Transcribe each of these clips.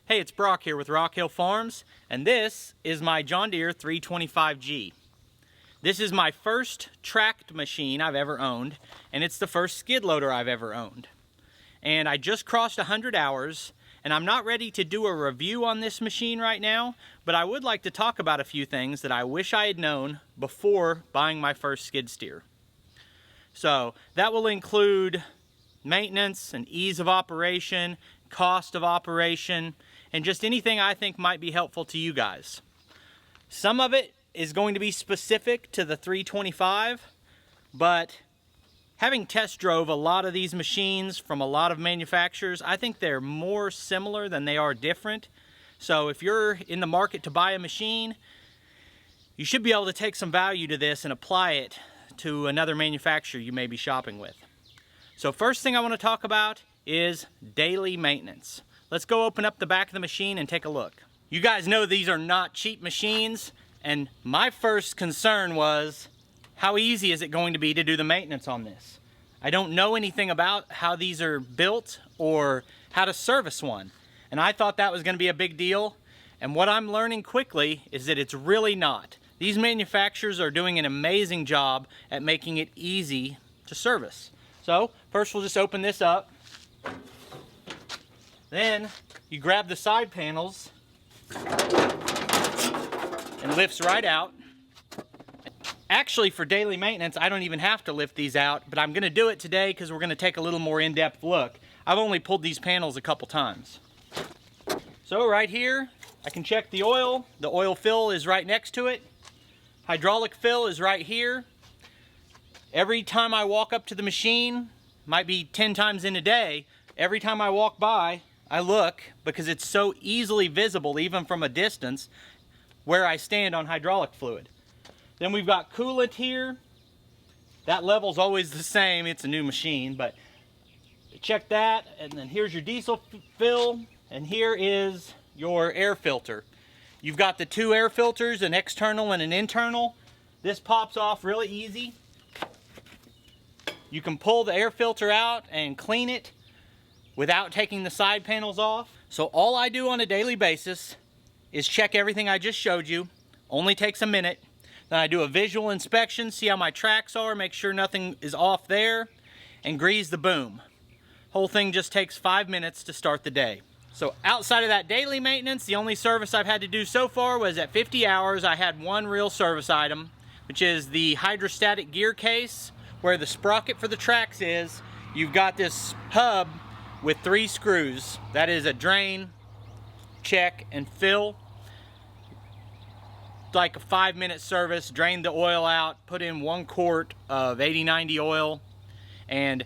Hey, it's Brock here with Rock Hill Farms, and this is my John Deere 325G. This is my first tracked machine I've ever owned, and it's the first skid loader I've ever owned. And I just crossed 100 hours, and I'm not ready to do a review on this machine right now, but I would like to talk about a few things that I wish I had known before buying my first skid steer. So that will include maintenance and ease of operation, cost of operation, and just anything I think might be helpful to you guys. Some of it is going to be specific to the 325, but having test drove a lot of these machines from a lot of manufacturers, I think they're more similar than they are different. So if you're in the market to buy a machine, you should be able to take some value to this and apply it to another manufacturer you may be shopping with. So first thing I want to talk about is daily maintenance. Let's go open up the back of the machine and take a look. You guys know these are not cheap machines, and my first concern was, how easy is it going to be to do the maintenance on this? I don't know anything about how these are built or how to service one, and I thought that was going to be a big deal, and what I'm learning quickly is that it's really not. These manufacturers are doing an amazing job at making it easy to service. So first we'll just open this up. Then you grab the side panels and lifts right out. Actually, for daily maintenance, I don't even have to lift these out, but I'm gonna do it today because we're gonna take a little more in-depth look. I've only pulled these panels a couple times. So right here, I can check the oil. The oil fill is right next to it. Hydraulic fill is right here. Every time I walk up to the machine, might be 10 times in a day, every time I walk by, I look because it's so easily visible even from a distance where I stand on hydraulic fluid. Then we've got coolant here. That level's always the same. It's a new machine, but check that. And then here's your diesel fill, and here is your air filter. You've got the two air filters, an external and an internal. This pops off really easy. You can pull the air filter out and clean it without taking the side panels off. So all I do on a daily basis is check everything I just showed you. Only takes a minute. Then I do a visual inspection, see how my tracks are, make sure nothing is off there, and grease the boom. Whole thing just takes 5 minutes to start the day. So outside of that daily maintenance, the only service I've had to do so far was at 50 hours, I had one real service item, which is the hydrostatic gear case, where the sprocket for the tracks is. You've got this hub with 3 screws. That is a drain, check, and fill. Like a 5-minute service. Drain the oil out, put in 1 quart of 80-90 oil, and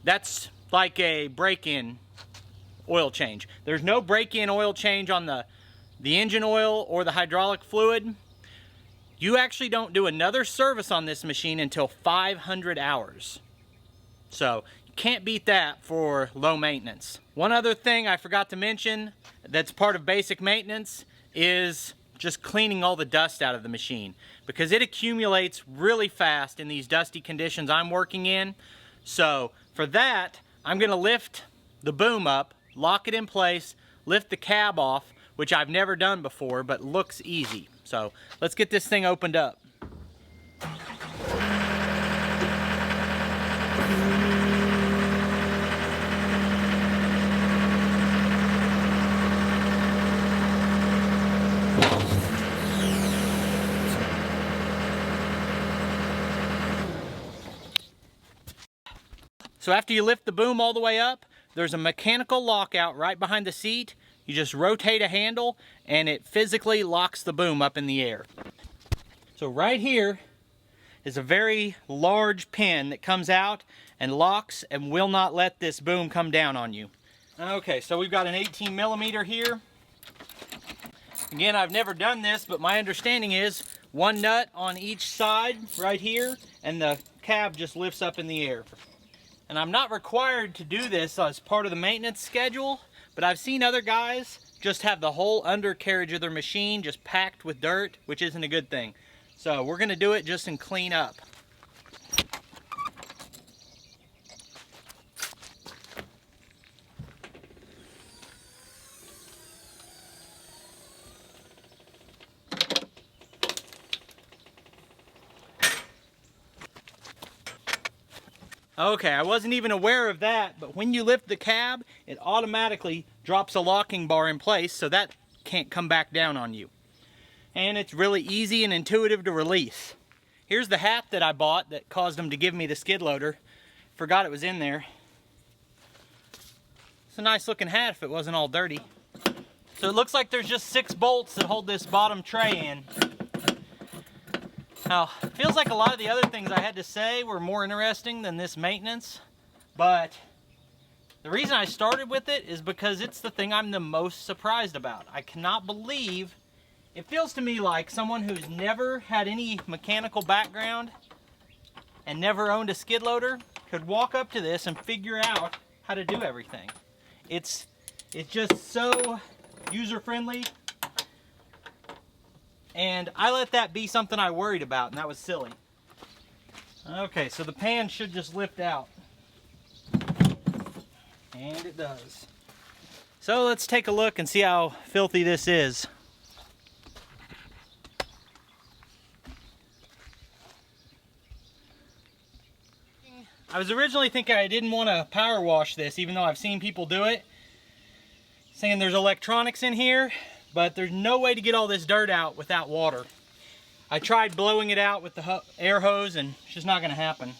that's like a break-in oil change. There's no break-in oil change on the engine oil or the hydraulic fluid. You actually don't do another service on this machine until 500 hours. So you can't beat that for low maintenance. One other thing I forgot to mention that's part of basic maintenance is just cleaning all the dust out of the machine, because it accumulates really fast in these dusty conditions I'm working in. So for that, I'm gonna lift the boom up, lock it in place, lift the cab off, which I've never done before, but looks easy. So let's get this thing opened up. So after you lift the boom all the way up, there's a mechanical lockout right behind the seat. You just rotate a handle and it physically locks the boom up in the air. So right here is a very large pin that comes out and locks and will not let this boom come down on you. Okay, so we've got an 18 millimeter here. Again, I've never done this, but my understanding is 1 nut on each side right here, and the cab just lifts up in the air. And I'm not required to do this as part of the maintenance schedule, but I've seen other guys just have the whole undercarriage of their machine just packed with dirt, which isn't a good thing. So we're gonna do it just in clean up. Okay, I wasn't even aware of that, but when you lift the cab, it automatically drops a locking bar in place so that can't come back down on you. And it's really easy and intuitive to release. Here's the hat that I bought that caused them to give me the skid loader. Forgot it was in there. It's a nice looking hat if it wasn't all dirty. So it looks like there's just 6 bolts that hold this bottom tray in. Now, it feels like a lot of the other things I had to say were more interesting than this maintenance, but the reason I started with it is because it's the thing I'm the most surprised about. I cannot believe, it feels to me like someone who's never had any mechanical background and never owned a skid loader could walk up to this and figure out how to do everything. It's just so user-friendly. And I let that be something I worried about, and that was silly. Okay, so the pan should just lift out. And it does. So let's take a look and see how filthy this is. I was originally thinking I didn't want to power wash this, even though I've seen people do it. Saying there's electronics in here, but there's no way to get all this dirt out without water. I tried blowing it out with the air hose and it's just not going to happen.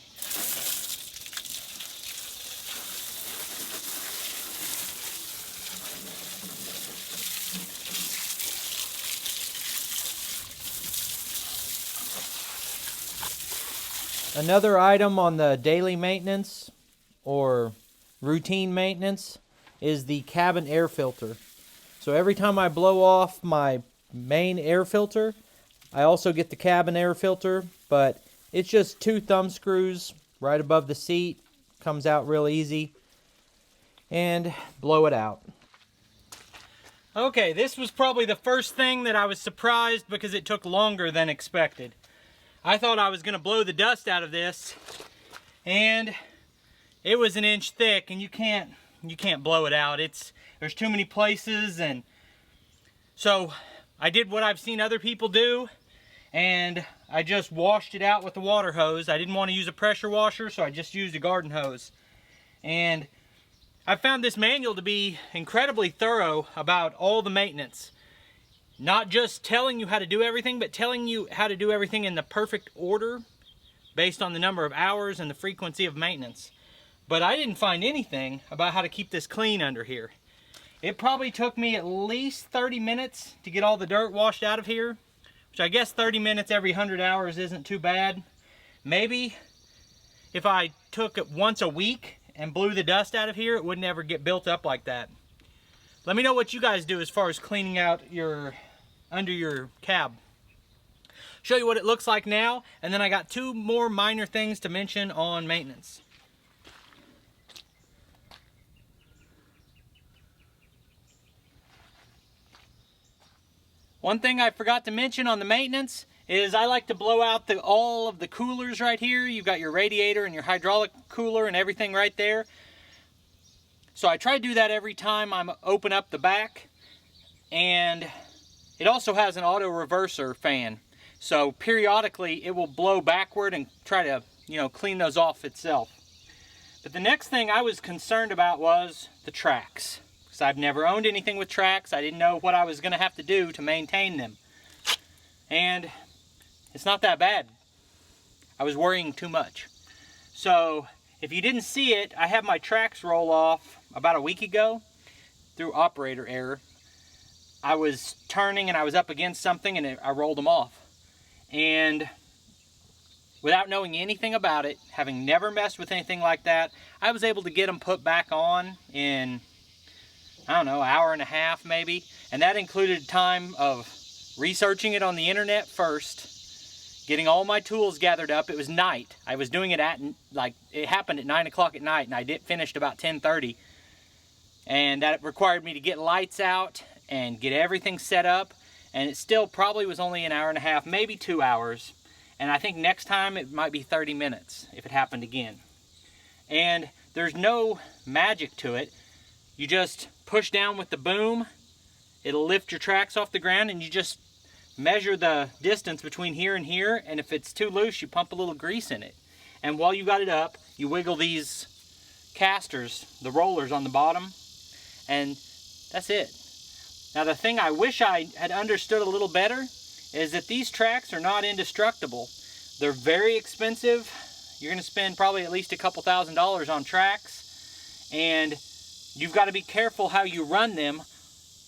Another item on the daily maintenance or routine maintenance is the cabin air filter. So every time I blow off my main air filter, I also get the cabin air filter, but it's just 2 thumb screws right above the seat. Comes out real easy. And blow it out. Okay, this was probably the first thing that I was surprised because it took longer than expected. I thought I was going to blow the dust out of this, and it was 1 inch thick, and you can't blow it out. There's too many places, and so I did what I've seen other people do, and I just washed it out with the water hose. I didn't want to use a pressure washer, so I just used a garden hose. And I found this manual to be incredibly thorough about all the maintenance. Not just telling you how to do everything, but telling you how to do everything in the perfect order based on the number of hours and the frequency of maintenance. But I didn't find anything about how to keep this clean under here. It probably took me at least 30 minutes to get all the dirt washed out of here, which I guess 30 minutes every 100 hours isn't too bad. Maybe if I took it once a week and blew the dust out of here, it would never get built up like that. Let me know what you guys do as far as cleaning out under your cab. Show you what it looks like now, and then I got 2 more minor things to mention on maintenance. One thing I forgot to mention on the maintenance is I like to blow out all of the coolers right here. You've got your radiator and your hydraulic cooler and everything right there. So I try to do that every time I open up the back. And it also has an auto reverser fan. So periodically it will blow backward and try to, clean those off itself. But the next thing I was concerned about was the tracks. Because I've never owned anything with tracks. I didn't know what I was going to have to do to maintain them. And it's not that bad. I was worrying too much. So if you didn't see it, I had my tracks roll off about a week ago through operator error. I was turning and I was up against something and I rolled them off. And without knowing anything about it, having never messed with anything like that, I was able to get them put back on in, I don't know, 1.5 hours maybe. And that included time of researching it on the internet first, getting all my tools gathered up. It was night. I was doing it it happened at 9 o'clock at night, and I finished about 10:30. And that required me to get lights out and get everything set up. And it still probably was only 1.5 hours, maybe 2 hours. And I think next time it might be 30 minutes if it happened again. And there's no magic to it. You just push down with the boom. It'll lift your tracks off the ground, and you just measure the distance between here and here. And if it's too loose, you pump a little grease in it. And while you got it up, you wiggle these casters, the rollers on the bottom, and that's it. Now the thing I wish I had understood a little better is that these tracks are not indestructible. They're very expensive. You're going to spend probably at least a couple $1,000s on tracks, and you've got to be careful how you run them,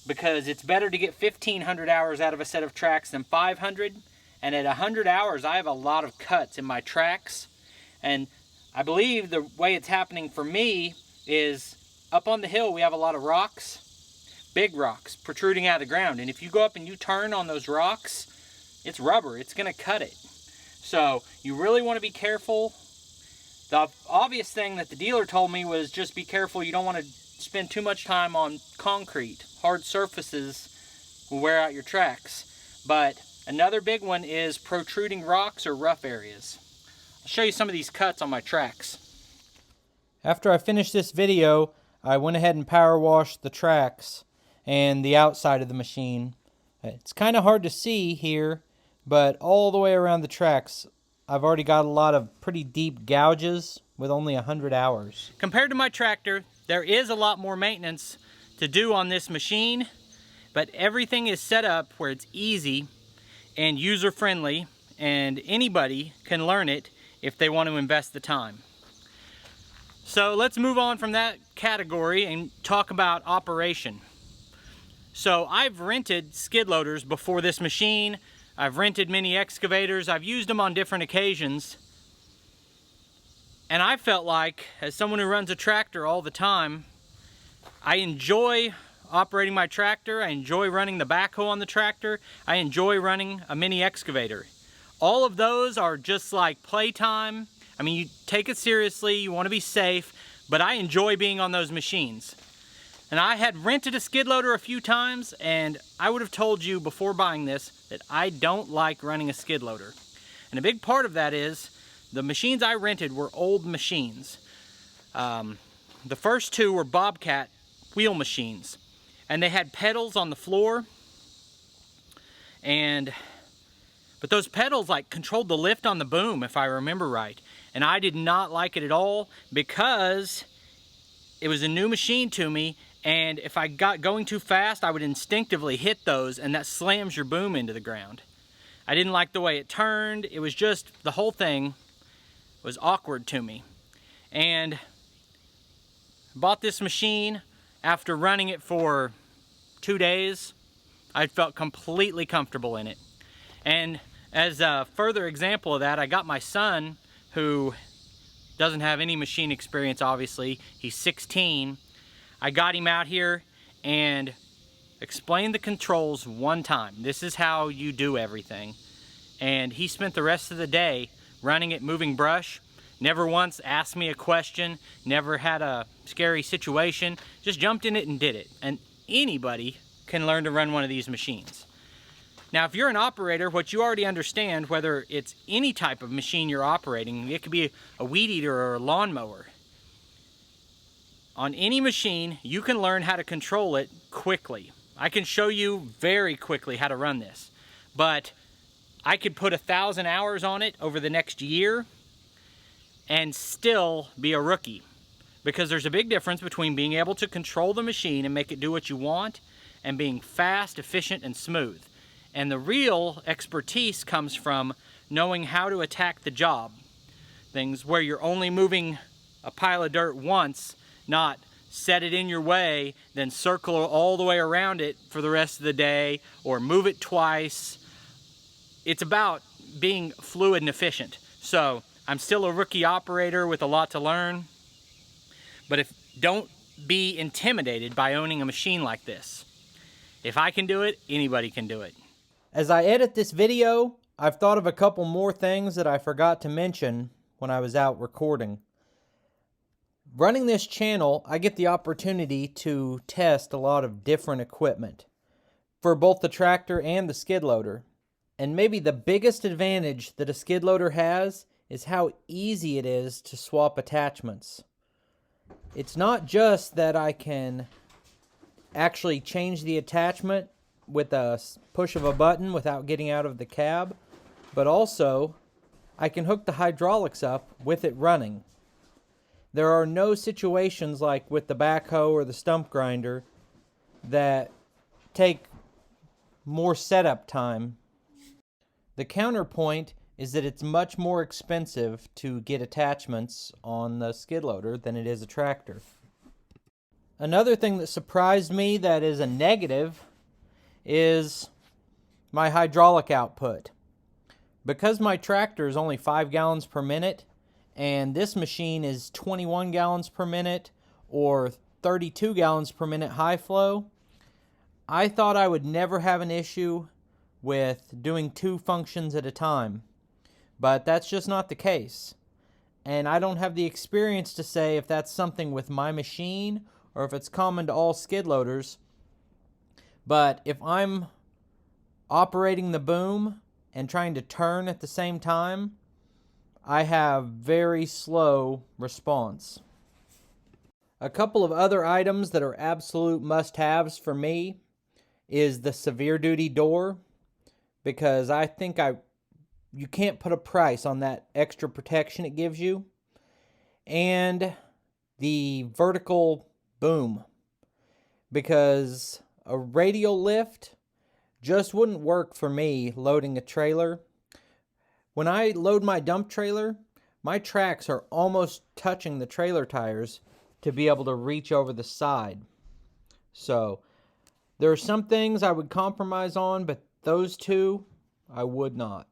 because it's better to get 1,500 hours out of a set of tracks than 500. And at 100 hours, I have a lot of cuts in my tracks. And I believe the way it's happening for me is up on the hill, we have a lot of rocks, big rocks protruding out of the ground. And if you go up and you turn on those rocks, it's rubber, it's gonna cut it. So you really wanna be careful. The obvious thing that the dealer told me was just be careful, you don't wanna spend too much time on concrete. Hard surfaces will wear out your tracks. But another big one is protruding rocks or rough areas. I'll show you some of these cuts on my tracks. After I finished this video, I went ahead and power washed the tracks and the outside of the machine. It's kind of hard to see here, but all the way around the tracks, I've already got a lot of pretty deep gouges with only 100 hours. Compared to my tractor, there is a lot more maintenance to do on this machine, but everything is set up where it's easy and user-friendly, and anybody can learn it if they want to invest the time. So let's move on from that category and talk about operation. So I've rented skid loaders before this machine. I've rented mini excavators. I've used them on different occasions. And I felt like, as someone who runs a tractor all the time, I enjoy operating my tractor. I enjoy running the backhoe on the tractor. I enjoy running a mini excavator. All of those are just like playtime. I mean, you take it seriously, you want to be safe, but I enjoy being on those machines. And I had rented a skid loader a few times, and I would have told you before buying this that I don't like running a skid loader. And a big part of that is the machines I rented were old machines. The first two were Bobcat wheel machines, and they had pedals on the floor, but those pedals like controlled the lift on the boom, if I remember right. And I did not like it at all because it was a new machine to me, and if I got going too fast, I would instinctively hit those, and that slams your boom into the ground. I didn't like the way it turned. It was just, the whole thing was awkward to me. And I bought this machine. After running it for 2 days, I felt completely comfortable in it. And as a further example of that, I got my son, who doesn't have any machine experience, obviously. He's 16. I got him out here and explained the controls one time. This is how you do everything. And he spent the rest of the day running it, moving brush. Never once asked me a question, never had a scary situation, just jumped in it and did it. And anybody can learn to run one of these machines. Now, if you're an operator, what you already understand, whether it's any type of machine you're operating, it could be a weed eater or a lawnmower. On any machine, you can learn how to control it quickly. I can show you very quickly how to run this, but I could put 1,000 hours on it over the next year and still be a rookie, because there's a big difference between being able to control the machine and make it do what you want and being fast, efficient, and smooth. And the real expertise comes from knowing how to attack the job. Things where you're only moving a pile of dirt once, not set it in your way, then circle all the way around it for the rest of the day, or move it twice. It's about being fluid and efficient. So I'm still a rookie operator with a lot to learn, but don't be intimidated by owning a machine like this. If I can do it, anybody can do it. As I edit this video, I've thought of a couple more things that I forgot to mention when I was out recording. Running this channel, I get the opportunity to test a lot of different equipment for both the tractor and the skid loader. And maybe the biggest advantage that a skid loader has is how easy it is to swap attachments. It's not just that I can actually change the attachment with a push of a button without getting out of the cab, but also I can hook the hydraulics up with it running. There are no situations like with the backhoe or the stump grinder that take more setup time. The counterpoint is that it's much more expensive to get attachments on the skid loader than it is a tractor. Another thing that surprised me that is a negative is my hydraulic output. Because my tractor is only 5 gallons per minute and this machine is 21 gallons per minute or 32 gallons per minute high flow, I thought I would never have an issue with doing 2 functions at a time. But that's just not the case. And I don't have the experience to say if that's something with my machine or if it's common to all skid loaders. But if I'm operating the boom and trying to turn at the same time, I have very slow response. A couple of other items that are absolute must-haves for me is the severe duty door, because I think you can't put a price on that extra protection it gives you, and the vertical boom, because a radial lift just wouldn't work for me loading a trailer. When I load my dump trailer, my tracks are almost touching the trailer tires to be able to reach over the side. So there are some things I would compromise on, but those two I would not.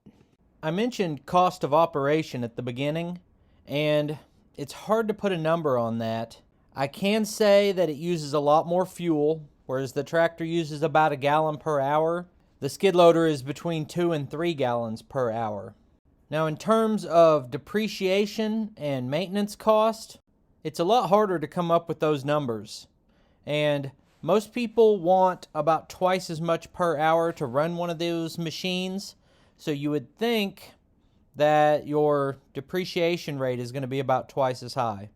I mentioned cost of operation at the beginning, and it's hard to put a number on that. I can say that it uses a lot more fuel, whereas the tractor uses about 1 gallon per hour. The skid loader is between 2 and 3 gallons per hour. Now, in terms of depreciation and maintenance cost, it's a lot harder to come up with those numbers. And most people want about twice as much per hour to run one of those machines, so you would think that your depreciation rate is going to be about twice as high.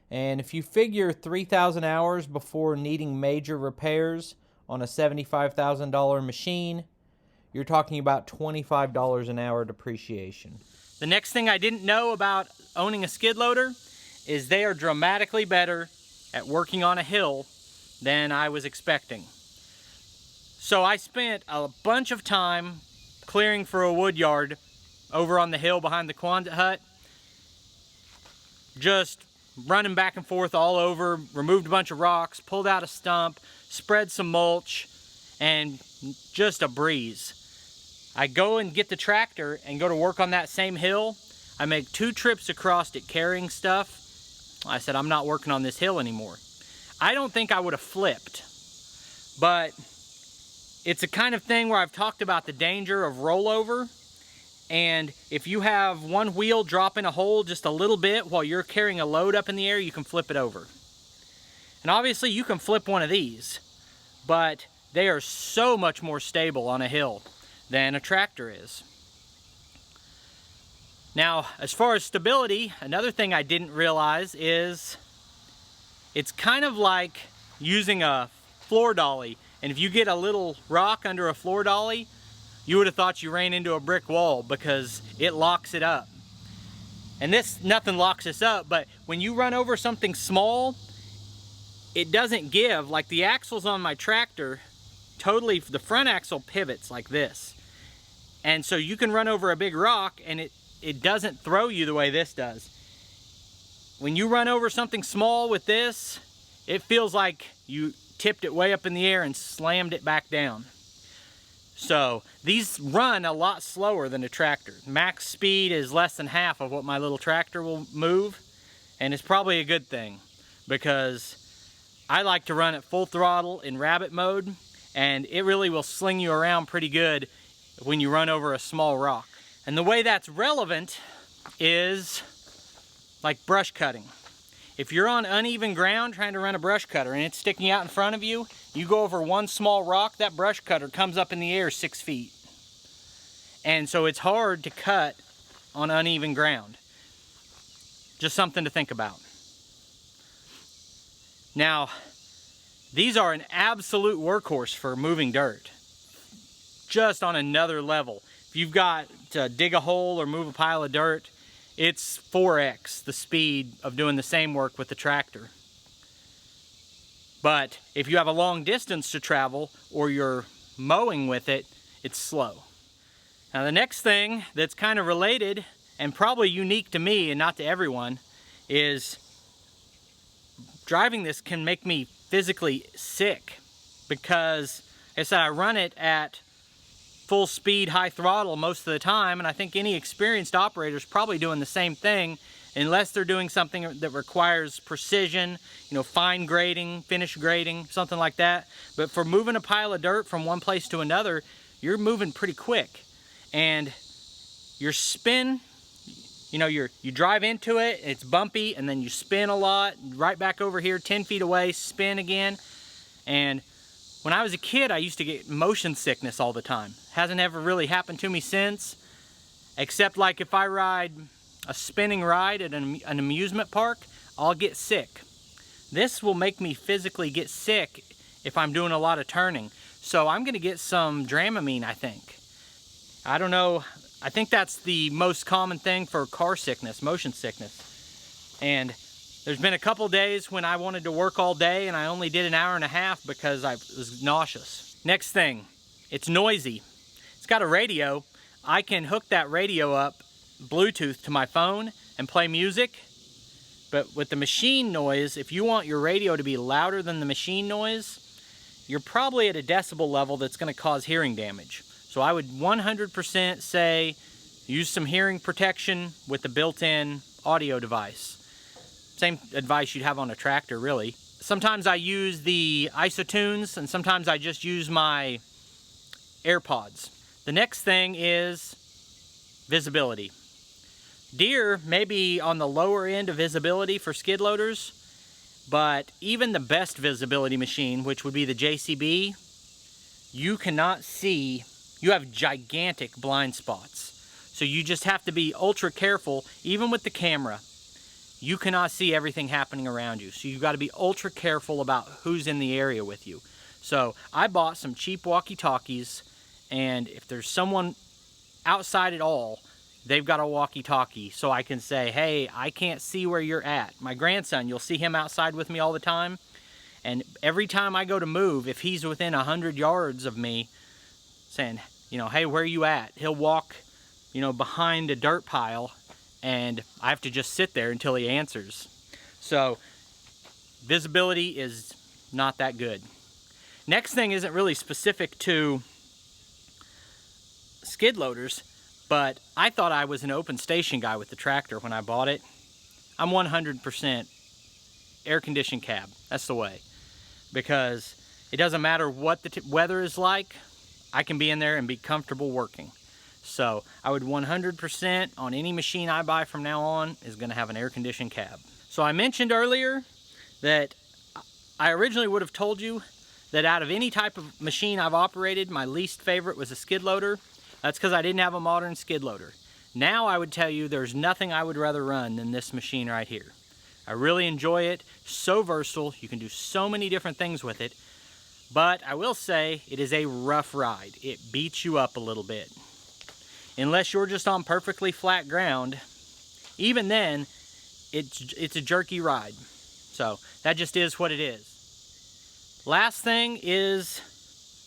And if you figure 3,000 hours before needing major repairs on a $75,000 machine, you're talking about $25 an hour depreciation. The next thing I didn't know about owning a skid loader is they are dramatically better at working on a hill than I was expecting. So I spent a bunch of time clearing for a wood yard over on the hill behind the Quonset hut, just running back and forth all over, removed a bunch of rocks, pulled out a stump, spread some mulch, and just a breeze. I go and get the tractor and go to work on that same hill. I make 2 trips across it carrying stuff. I said, I'm not working on this hill anymore. I don't think I would have flipped, but it's a kind of thing where I've talked about the danger of rollover. And if you have one wheel drop in a hole just a little bit while you're carrying a load up in the air, you can flip it over. And obviously you can flip one of these, but they are so much more stable on a hill than a tractor is. Now, as far as stability, another thing I didn't realize is it's kind of like using a floor dolly. And if you get a little rock under a floor dolly, you would have thought you ran into a brick wall because it locks it up. And nothing locks this up, but when you run over something small, it doesn't give. Like the axles on my tractor, totally, the front axle pivots like this. And so you can run over a big rock and it doesn't throw you the way this does. When you run over something small with this, it feels like you tipped it way up in the air and slammed it back down. So these run a lot slower than a tractor. Max speed is less than half of what my little tractor will move, and it's probably a good thing because I like to run at full throttle in rabbit mode, and it really will sling you around pretty good when you run over a small rock. And the way that's relevant is like brush cutting. If you're on uneven ground trying to run a brush cutter and it's sticking out in front of you, you go over one small rock, that brush cutter comes up in the air 6 feet. And so it's hard to cut on uneven ground. Just something to think about. Now, these are an absolute workhorse for moving dirt. Just on another level. If you've got to dig a hole or move a pile of dirt, it's 4x the speed of doing the same work with the tractor. But if you have a long distance to travel or you're mowing with it, it's slow. Now the next thing that's kind of related and probably unique to me and not to everyone is driving this can make me physically sick because, like I said, I run it at full speed, high throttle most of the time, and I think any experienced operator is probably doing the same thing unless they're doing something that requires precision, you know, fine grading, finish grading, something like that. But for moving a pile of dirt from one place to another, you're moving pretty quick. And your spin, you know, you drive into it, it's bumpy, and then you spin a lot, right back over here, 10 feet away, spin again. And when I was a kid, I used to get motion sickness all the time. Hasn't ever really happened to me since, except like if I ride a spinning ride at an amusement park, I'll get sick. This will make me physically get sick if I'm doing a lot of turning. So I'm gonna get some Dramamine, I think. I don't know, I think that's the most common thing for car sickness, motion sickness. And there's been a couple days when I wanted to work all day and I only did an hour and a half because I was nauseous. Next thing, it's noisy. It's got a radio. I can hook that radio up Bluetooth to my phone and play music. But with the machine noise, if you want your radio to be louder than the machine noise, you're probably at a decibel level that's going to cause hearing damage. So I would 100% say use some hearing protection with the built-in audio device. Same advice you'd have on a tractor, really. Sometimes I use the isotunes and sometimes I just use my AirPods. The next thing is visibility. Deere may be on the lower end of visibility for skid loaders, but even the best visibility machine, which would be the JCB, you cannot see, you have gigantic blind spots. So you just have to be ultra careful, even with the camera. You cannot see everything happening around you. So you've got to be ultra careful about who's in the area with you. So I bought some cheap walkie-talkies, and if there's someone outside at all, they've got a walkie-talkie so I can say, hey, I can't see where you're at. My grandson, you'll see him outside with me all the time. And every time I go to move, if he's within 100 yards of me, saying, you know, hey, where are you at? He'll walk, you know, behind a dirt pile, and I have to just sit there until he answers. So visibility is not that good. Next thing isn't really specific to skid loaders, but I thought I was an open station guy with the tractor when I bought it. I'm 100% air-conditioned cab. That's the way. Because it doesn't matter what the weather is like, I can be in there and be comfortable working. So I would 100% on any machine I buy from now on is going to have an air-conditioned cab. So I mentioned earlier that I originally would have told you that out of any type of machine I've operated, my least favorite was a skid loader. That's because I didn't have a modern skid loader. Now I would tell you there's nothing I would rather run than this machine right here. I really enjoy it. So versatile. You can do so many different things with it. But I will say it is a rough ride. It beats you up a little bit. Unless you're just on perfectly flat ground, even then, it's a jerky ride. So that just is what it is. Last thing is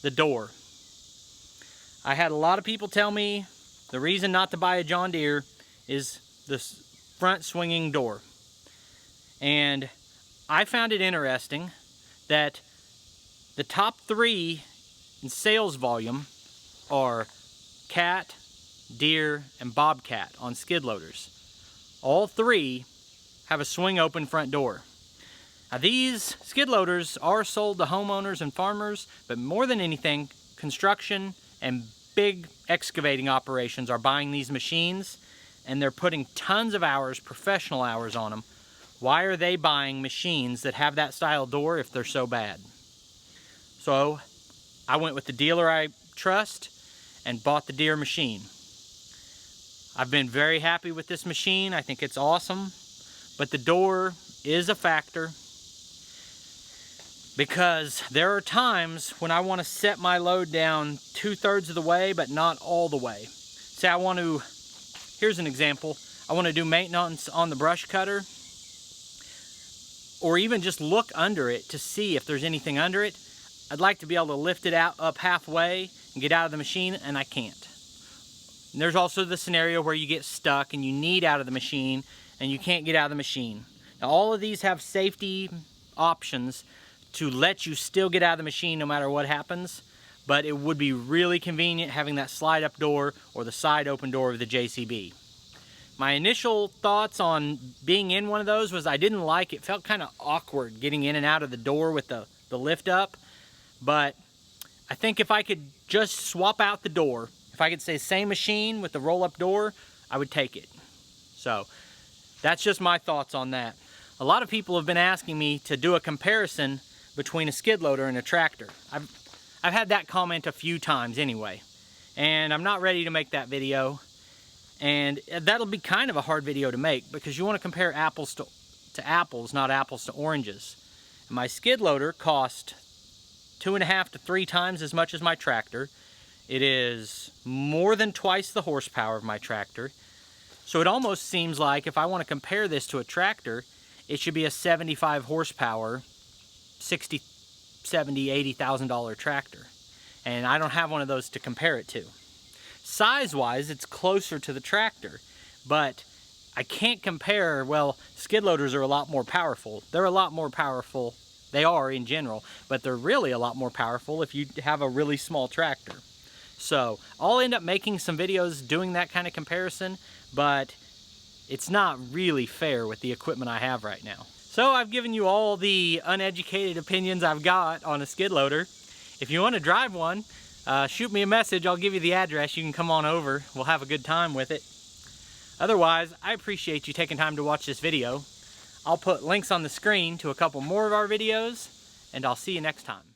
the door. I had a lot of people tell me the reason not to buy a John Deere is the front swinging door. And I found it interesting that the top 3 in sales volume are Cat, Deere, and Bobcat on skid loaders. All 3 have a swing open front door. Now these skid loaders are sold to homeowners and farmers, but more than anything, construction and big excavating operations are buying these machines, and they're putting tons of hours, professional hours on them. Why are they buying machines that have that style door if they're so bad? So I went with the dealer I trust and bought the Deere machine. I've been very happy with this machine. I think it's awesome, but the door is a factor because there are times when I want to set my load down 2/3 of the way, but not all the way. say here's an example, I want to do maintenance on the brush cutter, or even just look under it to see if there's anything under it. I'd like to be able to lift it up halfway and get out of the machine, and I can't. And there's also the scenario where you get stuck and you need out of the machine and you can't get out of the machine. Now all of these have safety options to let you still get out of the machine no matter what happens, but it would be really convenient having that slide up door or the side open door of the JCB. My initial thoughts on being in one of those was I didn't like it. It felt kind of awkward getting in and out of the door with the lift up, but I think if I could just swap out the door, if I could say same machine with the roll up door, I would take it. So that's just my thoughts on that. A lot of people have been asking me to do a comparison between a skid loader and a tractor. I've had that comment a few times anyway, and I'm not ready to make that video. And that'll be kind of a hard video to make because you want to compare apples to apples, not apples to oranges. And my skid loader cost 2.5 to 3 times as much as my tractor. It is more than twice the horsepower of my tractor. So it almost seems like if I want to compare this to a tractor, it should be a 75 horsepower, $60,000, $70,000, $80,000 tractor. And I don't have one of those to compare it to. Size-wise, it's closer to the tractor, but I can't compare. Well, skid loaders are a lot more powerful. They're a lot more powerful. They are in general, but they're really a lot more powerful if you have a really small tractor. So I'll end up making some videos doing that kind of comparison, but it's not really fair with the equipment I have right now. So I've given you all the uneducated opinions I've got on a skid loader. If you want to drive one, shoot me a message. I'll give you the address. You can come on over. We'll have a good time with it. Otherwise, I appreciate you taking time to watch this video. I'll put links on the screen to a couple more of our videos, and I'll see you next time.